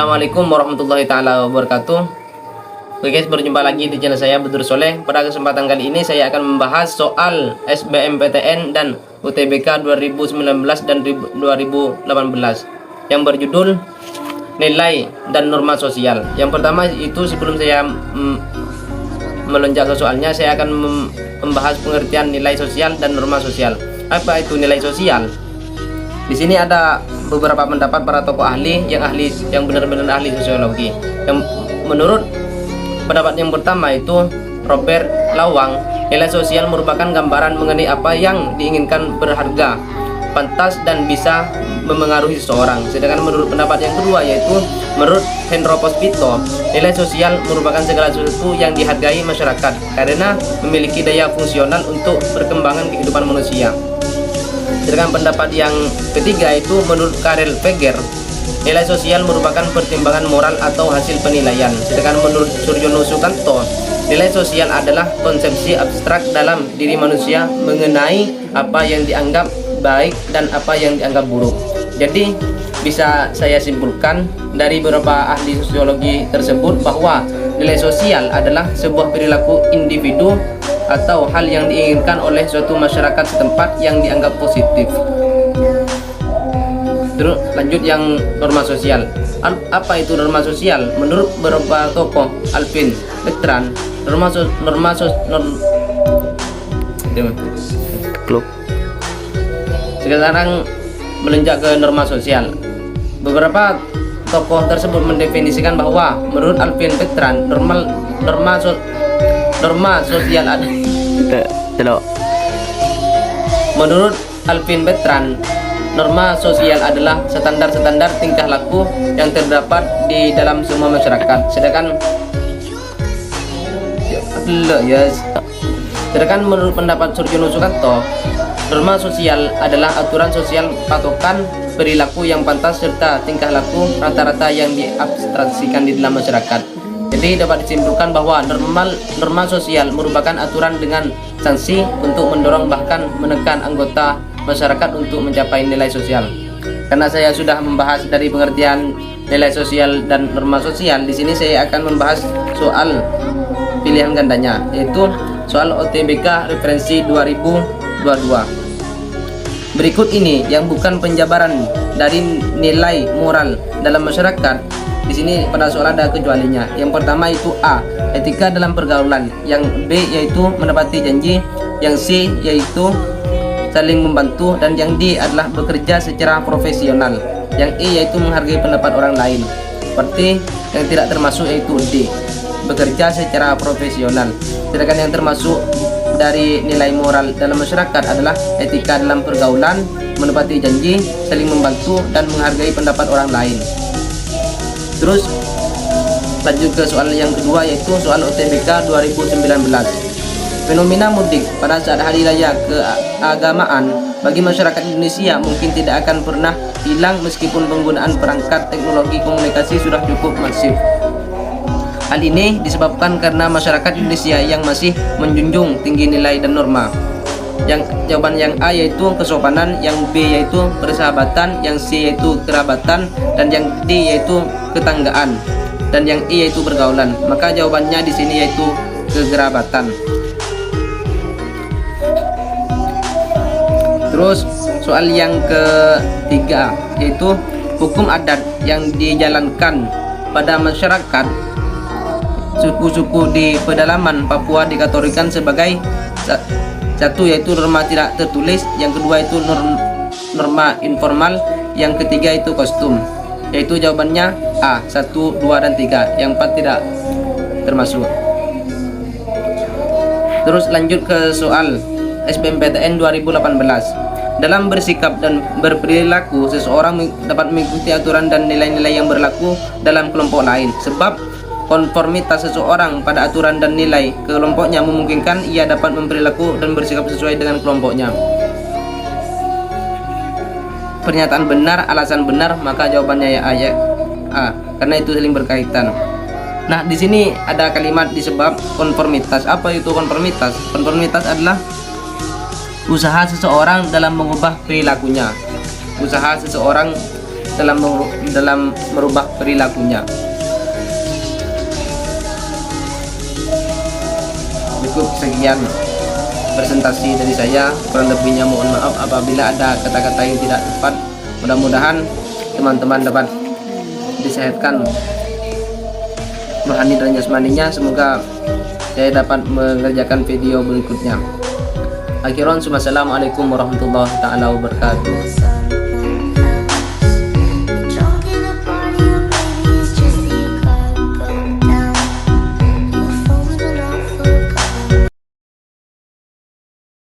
Assalamualaikum warahmatullahi taala wabarakatuh. Oke guys, berjumpa lagi di channel saya Badur Soleh. Pada kesempatan kali ini saya akan membahas soal SBMPTN dan UTBK 2019 dan 2018 yang berjudul nilai dan norma sosial. Yang pertama itu, sebelum saya melonjak ke soalnya, saya akan membahas pengertian nilai sosial dan norma sosial. Apa itu nilai sosial? Di sini ada beberapa pendapat para tokoh ahli yang benar-benar ahli sosiologi. Yang menurut pendapat yang pertama itu Robert Lawang, nilai sosial merupakan gambaran mengenai apa yang diinginkan berharga, pantas dan bisa memengaruhi seseorang. Sedangkan menurut pendapat yang kedua, yaitu menurut Hendro Pospito, nilai sosial merupakan segala sesuatu yang dihargai masyarakat karena memiliki daya fungsional untuk perkembangan kehidupan manusia. Sedangkan pendapat yang ketiga itu menurut Karel Veger, nilai sosial merupakan pertimbangan moral atau hasil penilaian. Sedangkan menurut Suryono Sukanto, nilai sosial adalah konsepsi abstrak dalam diri manusia mengenai apa yang dianggap baik dan apa yang dianggap buruk. Jadi bisa saya simpulkan dari beberapa ahli sosiologi tersebut bahwa nilai sosial adalah sebuah perilaku individu atau hal yang diinginkan oleh suatu masyarakat setempat yang dianggap positif. Terus lanjut yang norma sosial. Apa itu norma sosial? Menurut beberapa tokoh, Alvin Bertrand, sekarang melonjak ke norma sosial. Beberapa tokoh tersebut mendefinisikan bahwa menurut Alvin Bertrand, norma sosial ada. Menurut Alvin Bertrand, norma sosial adalah standar-standar tingkah laku yang terdapat di dalam semua masyarakat. Sedangkan menurut pendapat Suryono Sukanto, norma sosial adalah aturan sosial, patokan perilaku yang pantas serta tingkah laku rata-rata yang diabstraksikan di dalam masyarakat. Jadi dapat disimpulkan bahwa norma sosial merupakan aturan dengan sanksi untuk mendorong bahkan menekan anggota masyarakat untuk mencapai nilai sosial. Karena saya sudah membahas dari pengertian nilai sosial dan norma sosial, di sini saya akan membahas soal pilihan gandanya, yaitu soal OTBK referensi 2022. Berikut ini yang bukan penjabaran dari nilai moral dalam masyarakat. Di sini pada soal ada kecualinya. Yang pertama itu A, etika dalam pergaulan. Yang B yaitu menepati janji. Yang C yaitu saling membantu. Dan yang D adalah bekerja secara profesional. Yang E yaitu menghargai pendapat orang lain. Seperti yang tidak termasuk yaitu D, bekerja secara profesional. Sedangkan yang termasuk dari nilai moral dalam masyarakat adalah etika dalam pergaulan, menepati janji, saling membantu, dan menghargai pendapat orang lain. Terus lanjut ke soal yang kedua, yaitu soal UTBK 2019. Fenomena mudik pada saat hari raya keagamaan bagi masyarakat Indonesia mungkin tidak akan pernah hilang meskipun penggunaan perangkat teknologi komunikasi sudah cukup masif. Hal ini disebabkan karena masyarakat Indonesia yang masih menjunjung tinggi nilai dan norma. Yang jawaban yang A yaitu kesopanan, yang B yaitu persahabatan, yang C yaitu kerabatan, dan yang D yaitu ketanggaan, dan yang E yaitu pergaulan. Maka jawabannya di sini yaitu kekerabatan. Terus soal yang ketiga yaitu hukum adat yang dijalankan pada masyarakat suku-suku di pedalaman Papua dikategorikan sebagai satu yaitu norma tidak tertulis, yang kedua itu norma informal, yang ketiga itu kostum. Yaitu jawabannya A, 1, 2, dan 3. Yang 4 tidak termasuk. Terus lanjut ke soal SBMPTN 2018. Dalam bersikap dan berperilaku, seseorang dapat mengikuti aturan dan nilai-nilai yang berlaku dalam kelompok lain. Sebab konformitas seseorang pada aturan dan nilai kelompoknya memungkinkan ia dapat memperilaku dan bersikap sesuai dengan kelompoknya. Pernyataan benar, alasan benar, maka jawabannya ya A, karena itu saling berkaitan. Nah, di sini ada kalimat disebab konformitas. Apa itu konformitas? Konformitas adalah usaha seseorang dalam mengubah perilakunya. Usaha seseorang dalam merubah perilakunya. Cukup sekian presentasi dari saya, kurang lebihnya mohon maaf apabila ada kata-kata yang tidak tepat. Mudah-mudahan teman-teman dapat disehatkan rohani dan jasmaninya. Semoga saya dapat mengerjakan video berikutnya. Akhiran, wassalamualaikum warahmatullahi taala wabarakatuh.